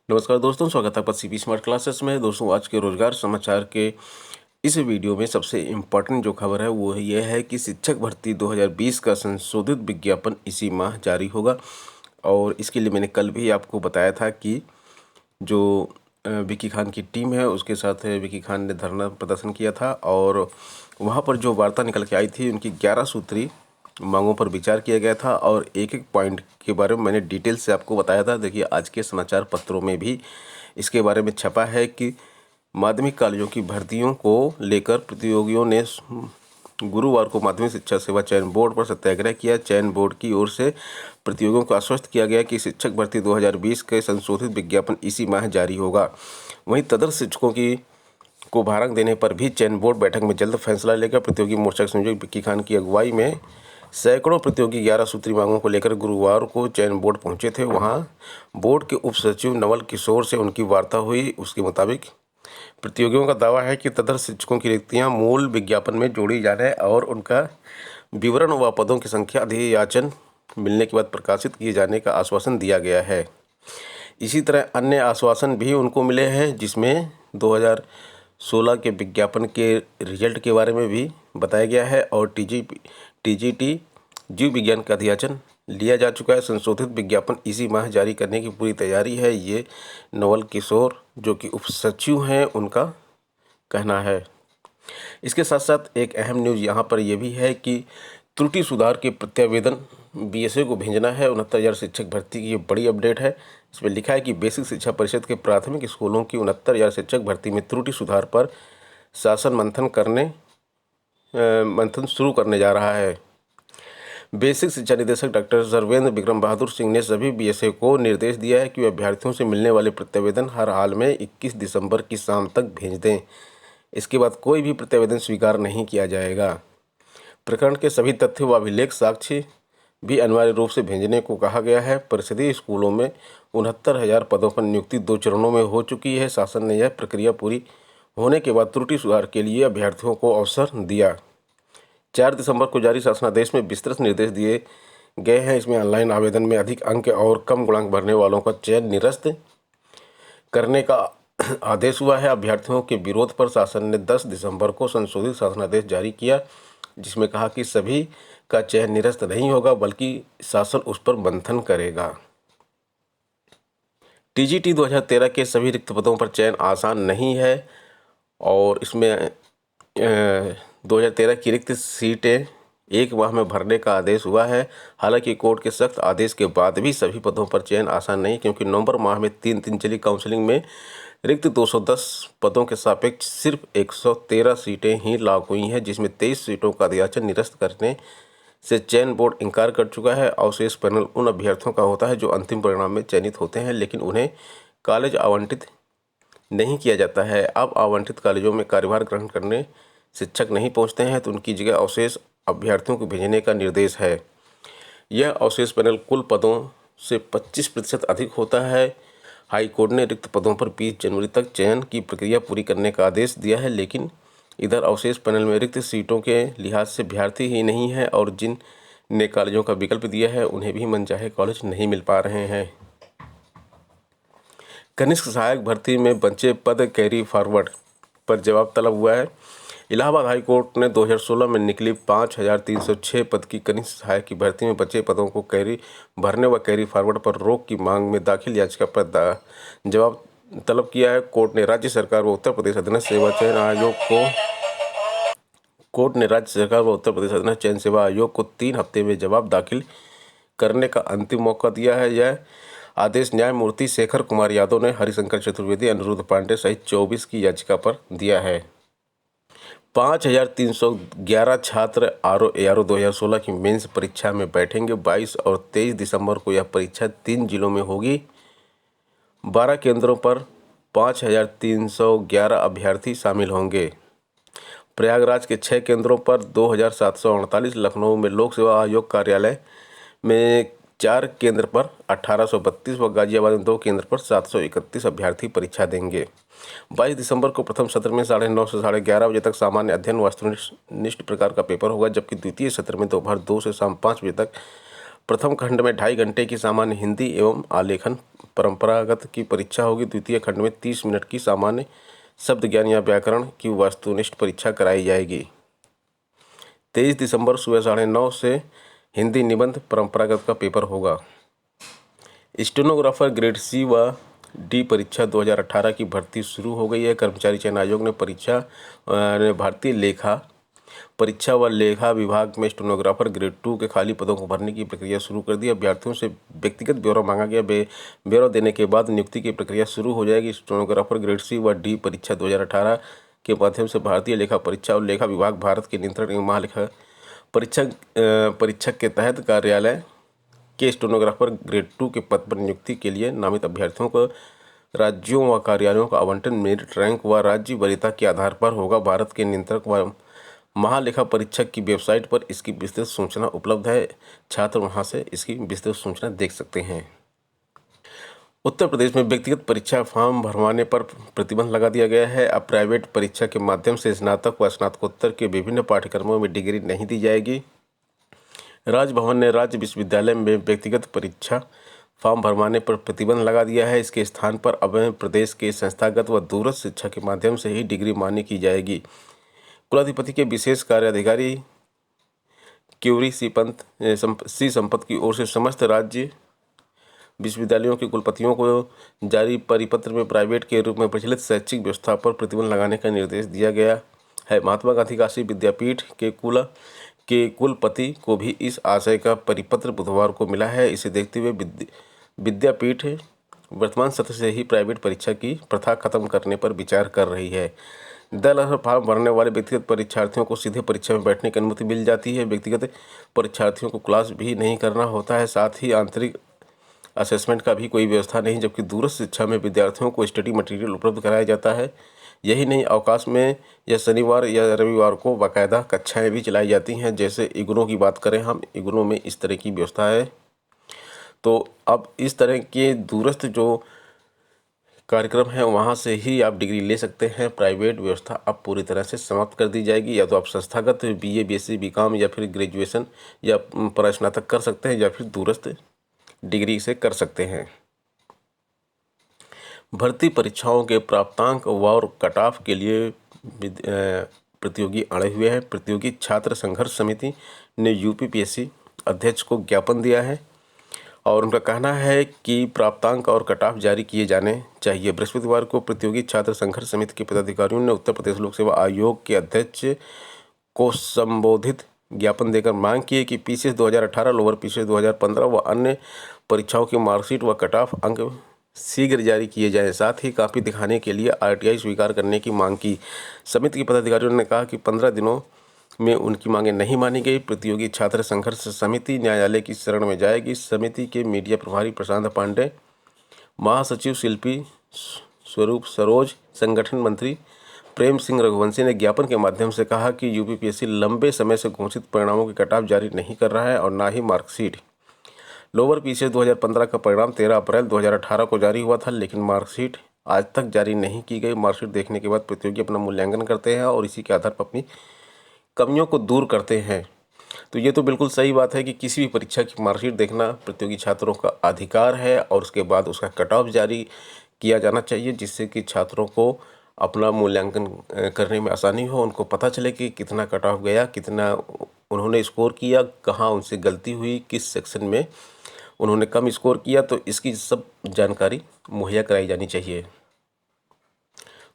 नमस्कार दोस्तों, स्वागत है आपका सीपी स्मार्ट क्लासेस में। दोस्तों, आज के रोजगार समाचार के इस वीडियो में सबसे इम्पोर्टेंट जो खबर है वो ये है कि शिक्षक भर्ती 2020 का संशोधित विज्ञापन इसी माह जारी होगा। और इसके लिए मैंने कल भी आपको बताया था कि जो विकी खान की टीम है उसके साथ विकी खान ने धरना प्रदर्शन किया था और वहाँ पर जो वार्ता निकल के आई थी उनकी 11 सूत्री मांगों पर विचार किया गया था और एक एक पॉइंट के बारे में मैंने डिटेल से आपको बताया था। देखिए, आज के समाचार पत्रों में भी इसके बारे में छपा है कि माध्यमिक कॉलेजों की भर्तियों को लेकर प्रतियोगियों ने गुरुवार को माध्यमिक शिक्षा सेवा चयन बोर्ड पर सत्याग्रह किया। चयन बोर्ड की ओर से प्रतियोगियों को आश्वस्त किया गया कि शिक्षक भर्ती 2020 के संशोधित विज्ञापन इसी माह जारी होगा। वहीं तदर्थ शिक्षकों को भारांक देने पर भी चयन बोर्ड बैठक में जल्द फैसला लेगा। प्रतियोगी मोर्चा के संयोजक विक्की खान की अगुवाई में सैकड़ों प्रतियोगी 11 सूत्री मांगों को लेकर गुरुवार को चयन बोर्ड पहुंचे थे। वहां बोर्ड के उप सचिव नवल किशोर से उनकी वार्ता हुई। उसके मुताबिक प्रतियोगियों का दावा है कि तदर्थ शिक्षकों की रिक्तियां मूल विज्ञापन में जोड़ी जाने और उनका विवरण व पदों की संख्या अधियाचन मिलने के बाद प्रकाशित किए जाने का आश्वासन दिया गया है। इसी तरह अन्य आश्वासन भी उनको मिले हैं, जिसमें 2016 के विज्ञापन के रिजल्ट के बारे में भी बताया गया है और टीजीटी जीव विज्ञान का अध्याचन लिया जा चुका है। संशोधित विज्ञापन इसी माह जारी करने की पूरी तैयारी है, ये नवल किशोर जो कि उप सचिव हैं उनका कहना है। इसके साथ साथ एक अहम न्यूज़ यहाँ पर यह भी है कि त्रुटि सुधार के प्रत्यावेदन बीएसए को भेजना है। 69,000 शिक्षक भर्ती की ये बड़ी अपडेट है। इसमें लिखा है कि बेसिक शिक्षा परिषद के प्राथमिक स्कूलों की 69,000 शिक्षक भर्ती में त्रुटि सुधार पर शासन मंथन शुरू करने जा रहा है। बेसिक शिक्षा निदेशक डॉक्टर सर्वेंद्र विक्रम बहादुर सिंह ने सभी बीएसए को निर्देश दिया है कि वे अभ्यर्थियों से मिलने वाले प्रत्यावेदन हर हाल में 21 दिसंबर की शाम तक भेज दें। इसके बाद कोई भी प्रत्यावेदन स्वीकार नहीं किया जाएगा। प्रकरण के सभी तथ्य व अभिलेख साक्ष्य भी अनिवार्य रूप से भेजने को कहा गया है। परिषदीय स्कूलों में 69,000 पदों पर नियुक्ति 2 चरणों में हो चुकी है। शासन ने यह प्रक्रिया पूरी होने के बाद त्रुटि सुधार के लिए अभ्यर्थियों को अवसर दिया। 4 दिसंबर को जारी शासनादेश में विस्तृत निर्देश दिए गए हैं। इसमें ऑनलाइन आवेदन में अधिक अंक और कम गुणांक भरने वालों का चयन निरस्त करने का आदेश हुआ है। अभ्यर्थियों के विरोध पर शासन ने 10 दिसंबर को संशोधित शासनादेश जारी किया, जिसमें कहा कि सभी का चयन निरस्त नहीं होगा बल्कि शासन उस पर मंथन करेगा। टीजीटी 2013 के सभी रिक्त पदों पर चयन आसान नहीं है और इसमें 2013 की रिक्त सीटें 1 माह में भरने का आदेश हुआ है। हालांकि कोर्ट के सख्त आदेश के बाद भी सभी पदों पर चयन आसान नहीं, क्योंकि नवंबर माह में 3 दिन चली काउंसलिंग में रिक्त 210 पदों के सापेक्ष सिर्फ 113 सीटें ही लॉक हुई हैं, जिसमें 23 सीटों का अध्याचन निरस्त करने से चयन बोर्ड इनकार कर चुका है। अवशेष पैनल उन अभ्यर्थियों का होता है जो अंतिम परिणाम में चयनित होते हैं, लेकिन उन्हें कॉलेज आवंटित नहीं किया जाता है। अब आवंटित कॉलेजों में कार्यभार ग्रहण करने शिक्षक नहीं पहुंचते हैं तो उनकी जगह अवशेष अभ्यर्थियों को भेजने का निर्देश है। यह अवशेष पैनल कुल पदों से 25% अधिक होता है। हाई कोर्ट ने रिक्त पदों पर 20 जनवरी तक चयन की प्रक्रिया पूरी करने का आदेश दिया है, लेकिन इधर अवशेष पैनल में रिक्त सीटों के लिहाज से अभ्यर्थी ही नहीं है और जिन ने कॉलेजों का विकल्प दिया है उन्हें भी मनचाहे कॉलेज नहीं मिल पा रहे हैं। कनिष्ठ सहायक भर्ती में बचे पद कैरी फॉरवर्ड पर जवाब तलब हुआ है। इलाहाबाद हाई कोर्ट ने 2016 में निकली 5,306 पद की कनिष्ठ सहायक की भर्ती में बचे पदों को कैरी भरने व कैरी फॉरवर्ड पर रोक की मांग में दाखिल याचिका पर जवाब तलब किया है। कोर्ट ने राज्य सरकार व उत्तर प्रदेश अधीनस्थ सेवा चयन आयोग को 3 हफ्ते में जवाब दाखिल करने का अंतिम मौका दिया है। यह आदेश न्यायमूर्ति शेखर कुमार यादव ने हरिशंकर चतुर्वेदी, अनिरुद्ध पांडे सहित 24 की याचिका पर दिया है। 5,311 छात्र ARO 2016 की मेंस परीक्षा में बैठेंगे। 22 और 23 दिसंबर को यह परीक्षा 3 जिलों में होगी। 12 केंद्रों पर 5,311 अभ्यर्थी शामिल होंगे। प्रयागराज के 6 केंद्रों पर 2,748, लखनऊ में लोक सेवा आयोग कार्यालय में 4 केंद्र पर 1,832 व गाजियाबाद में 2 केंद्र पर 731 अभ्यर्थी परीक्षा देंगे। 22 दिसंबर को प्रथम सत्र में 9:30 से 11:30 बजे तक सामान्य अध्ययन वस्तुनिष्ठ प्रकार का पेपर होगा, जबकि द्वितीय सत्र में दोपहर 2 से शाम 5 बजे तक प्रथम खंड में 2.5 घंटे की सामान्य हिंदी एवं आलेखन परंपरागत की परीक्षा होगी। द्वितीय खंड में 30 मिनट की सामान्य शब्द ज्ञान या व्याकरण की वस्तुनिष्ठ परीक्षा कराई जाएगी। 23 दिसंबर सुबह 9:30 से हिंदी निबंध परंपरागत का पेपर होगा। स्टेनोग्राफर ग्रेड सी व डी परीक्षा 2018 की भर्ती शुरू हो गई है। कर्मचारी चयन आयोग ने भारतीय लेखा परीक्षा व लेखा विभाग में स्टेनोग्राफर ग्रेड 2 के खाली पदों को भरने की प्रक्रिया शुरू कर दी। अभ्यर्थियों से व्यक्तिगत ब्यौरा मांगा गया। ब्यौरा देने के बाद नियुक्ति की प्रक्रिया शुरू हो जाएगी। स्टेनोग्राफर ग्रेड सी व डी परीक्षा 2018 के माध्यम से भारतीय लेखा परीक्षा और लेखा विभाग भारत के नियंत्रण एवं महालेखा परीक्षक के तहत कार्यालय के स्टेनोग्राफर ग्रेड 2 के पद पर नियुक्ति के लिए नामित अभ्यर्थियों को राज्यों व कार्यालयों का आवंटन मेरिट रैंक व राज्य वरीयता के आधार पर होगा। भारत के नियंत्रक व महालेखा परीक्षक की वेबसाइट पर इसकी विस्तृत सूचना उपलब्ध है। छात्र वहां से इसकी विस्तृत सूचना देख सकते हैं। उत्तर प्रदेश में व्यक्तिगत परीक्षा फॉर्म भरवाने पर प्रतिबंध लगा दिया गया है। अब प्राइवेट परीक्षा के माध्यम से स्नातक व स्नातकोत्तर के विभिन्न पाठ्यक्रमों में डिग्री नहीं दी जाएगी। राजभवन ने राज्य विश्वविद्यालय में व्यक्तिगत परीक्षा फॉर्म भरवाने पर प्रतिबंध लगा दिया है। इसके स्थान पर अब प्रदेश के संस्थागत व दूरस्थ शिक्षा के माध्यम से ही डिग्री मान्य की जाएगी। कुलाधिपति के विशेष कार्याधिकारी क्यूरी सी संपत की ओर से समस्त राज्य विश्वविद्यालयों के कुलपतियों को जारी परिपत्र में प्राइवेट के रूप में प्रचलित शैक्षिक व्यवस्था पर प्रतिबंध लगाने का निर्देश दिया गया है। महात्मा गांधी काशी विद्यापीठ के कुलपति को भी इस आशय का परिपत्र बुधवार को मिला है। इसे देखते हुए विद्यापीठ वर्तमान सत्र से ही प्राइवेट परीक्षा की प्रथा खत्म करने पर विचार कर रही है। दरअसल फॉर्म भरने वाले व्यक्तिगत परीक्षार्थियों को सीधे परीक्षा में बैठने की अनुमति मिल जाती है। व्यक्तिगत परीक्षार्थियों को क्लास भी नहीं करना होता है। साथ ही आंतरिक असेसमेंट का भी कोई व्यवस्था नहीं, जबकि दूरस्थ शिक्षा में विद्यार्थियों को स्टडी मटेरियल उपलब्ध कराया जाता है। यही नहीं, अवकाश में या शनिवार या रविवार को बाकायदा कक्षाएं भी चलाई जाती हैं। जैसे इग्नू की बात करें हम, इग्नू में इस तरह की व्यवस्था है। तो अब इस तरह के दूरस्थ जो कार्यक्रम है वहाँ से ही आप डिग्री ले सकते हैं। प्राइवेट व्यवस्था अब पूरी तरह से समाप्त कर दी जाएगी। या तो आप संस्थागत BA BSc BCom या फिर ग्रेजुएशन या परास्नातक कर सकते हैं, या फिर दूरस्थ डिग्री से कर सकते हैं। भर्ती परीक्षाओं के प्राप्तांक और कट ऑफ के लिए प्रतियोगी अड़े हुए हैं। प्रतियोगी छात्र संघर्ष समिति ने UPPSC अध्यक्ष को ज्ञापन दिया है और उनका कहना है कि प्राप्तांक और कट ऑफ जारी किए जाने चाहिए। बृहस्पतिवार को प्रतियोगी छात्र संघर्ष समिति के पदाधिकारियों ने उत्तर प्रदेश लोक सेवा आयोग के अध्यक्ष को संबोधित ज्ञापन देकर मांग की है कि PCS 2018, लोअर PCS 2015 व अन्य परीक्षाओं की मार्कशीट व कट ऑफ अंक शीघ्र जारी किए जाएं। साथ ही कॉपी दिखाने के लिए RTI स्वीकार करने की मांग की। समिति के पदाधिकारियों ने कहा कि 15 दिनों में उनकी मांगें नहीं मानी गई। प्रतियोगी छात्र संघर्ष समिति न्यायालय की शरण में जाएगी। समिति के मीडिया प्रभारी प्रशांत पांडे, महासचिव शिल्पी स्वरूप सरोज, संगठन मंत्री प्रेम सिंह रघुवंशी ने ज्ञापन के माध्यम से कहा कि UPPSC लंबे समय से घोषित परिणामों की कट ऑफ जारी नहीं कर रहा है और ना ही मार्कशीट। लोअर PCS 2015 का परिणाम 13 अप्रैल 2018 को जारी हुआ था, लेकिन मार्कशीट आज तक जारी नहीं की गई। मार्कशीट देखने के बाद प्रतियोगी अपना मूल्यांकन करते हैं और इसी के आधार पर अपनी कमियों को दूर करते हैं। तो ये तो बिल्कुल सही बात है कि किसी भी परीक्षा की मार्कशीट देखना प्रतियोगी छात्रों का अधिकार है और उसके बाद उसका कट ऑफ जारी किया जाना चाहिए, जिससे कि छात्रों को अपना मूल्यांकन करने में आसानी हो। उनको पता चले कि कितना कट ऑफ गया, कितना उन्होंने स्कोर किया, कहाँ उनसे गलती हुई, किस सेक्शन में उन्होंने कम स्कोर किया। तो इसकी सब जानकारी मुहैया कराई जानी चाहिए।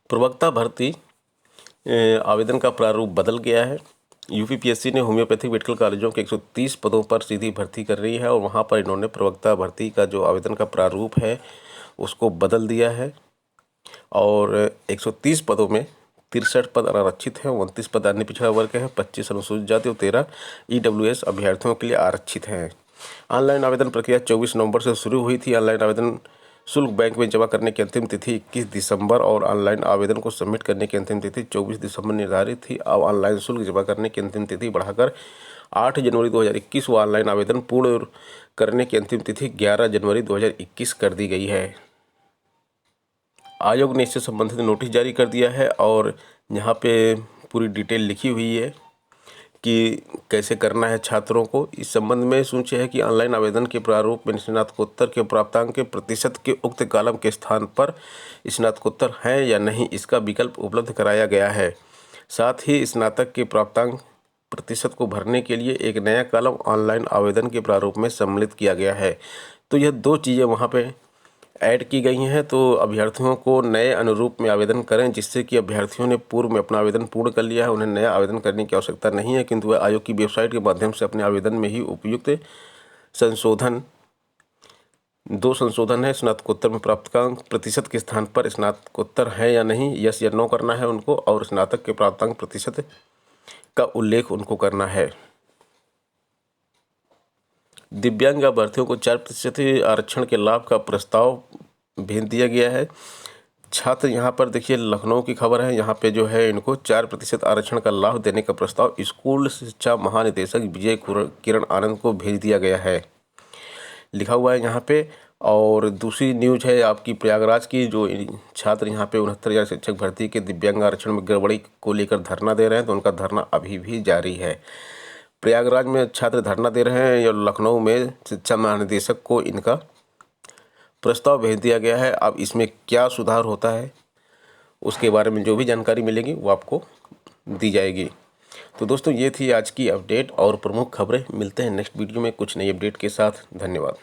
प्रवक्ता भर्ती आवेदन का प्रारूप बदल गया है। UPPSC ने होम्योपैथिक मेडिकल कॉलेजों के 130 पदों पर सीधी भर्ती कर रही है और वहाँ पर इन्होंने प्रवक्ता भर्ती का जो आवेदन का प्रारूप है उसको बदल दिया है और 130 पदों में 63 पद अनारक्षित हैं, 29 पद अन्य पिछड़ा वर्ग के हैं, 25 अनुसूचित जाति और 13 EWS अभ्यर्थियों के लिए आरक्षित हैं। ऑनलाइन आवेदन प्रक्रिया 24 नवंबर से शुरू हुई थी। ऑनलाइन आवेदन शुल्क बैंक में जमा करने की अंतिम तिथि 21 दिसंबर और ऑनलाइन आवेदन को सबमिट करने की अंतिम तिथि 24 दिसंबर निर्धारित थी। अब ऑनलाइन शुल्क जमा करने की अंतिम तिथि बढ़ाकर 8 जनवरी 2021 व ऑनलाइन आवेदन पूर्ण करने की अंतिम तिथि 11 जनवरी 2021 कर दी गई है। आयोग ने इससे संबंधित नोटिस जारी कर दिया है और यहाँ पे पूरी डिटेल लिखी हुई है कि कैसे करना है छात्रों को। इस संबंध में सूची है कि ऑनलाइन आवेदन के प्रारूप में स्नातकोत्तर के प्राप्तांक के प्रतिशत के उक्त कॉलम के स्थान पर स्नातकोत्तर है या नहीं, इसका विकल्प उपलब्ध कराया गया है। साथ ही स्नातक के प्राप्तांक प्रतिशत को भरने के लिए एक नया कॉलम ऑनलाइन आवेदन के प्रारूप में सम्मिलित किया गया है। तो यह दो चीज़ें वहाँ पे ऐड की गई हैं। तो अभ्यर्थियों को नए अनुरूप में आवेदन करें, जिससे कि अभ्यर्थियों ने पूर्व में अपना आवेदन पूर्ण कर लिया है, उन्हें नया आवेदन करने की आवश्यकता नहीं है, किंतु वह आयोग की वेबसाइट के माध्यम से अपने आवेदन में ही उपयुक्त संशोधन, 2 संशोधन है। स्नातकोत्तर में प्राप्तांक प्रतिशत के स्थान पर स्नातकोत्तर है या नहीं, यस या नो करना है उनको, और स्नातक के प्राप्तांक प्रतिशत का उल्लेख उनको करना है। दिव्यांग अभ्यर्थियों को 4% आरक्षण के लाभ का प्रस्ताव भेज दिया गया है। छात्र यहाँ पर देखिए, लखनऊ की खबर है, यहाँ पे जो है इनको 4% आरक्षण का लाभ देने का प्रस्ताव स्कूल शिक्षा महानिदेशक विजय किरण आनंद को भेज दिया गया है, लिखा हुआ है यहाँ पे। और दूसरी न्यूज है आपकी प्रयागराज की, जो छात्र यहाँ पे 69,000 शिक्षक भर्ती के दिव्यांग आरक्षण में गड़बड़ी को लेकर धरना दे रहे हैं, तो उनका धरना अभी भी जारी है। प्रयागराज में छात्र धरना दे रहे हैं, या लखनऊ में शिक्षा महानिदेशक को इनका प्रस्ताव भेज दिया गया है। अब इसमें क्या सुधार होता है उसके बारे में जो भी जानकारी मिलेगी वो आपको दी जाएगी। तो दोस्तों, ये थी आज की अपडेट और प्रमुख खबरें। मिलते हैं नेक्स्ट वीडियो में कुछ नई अपडेट के साथ। धन्यवाद।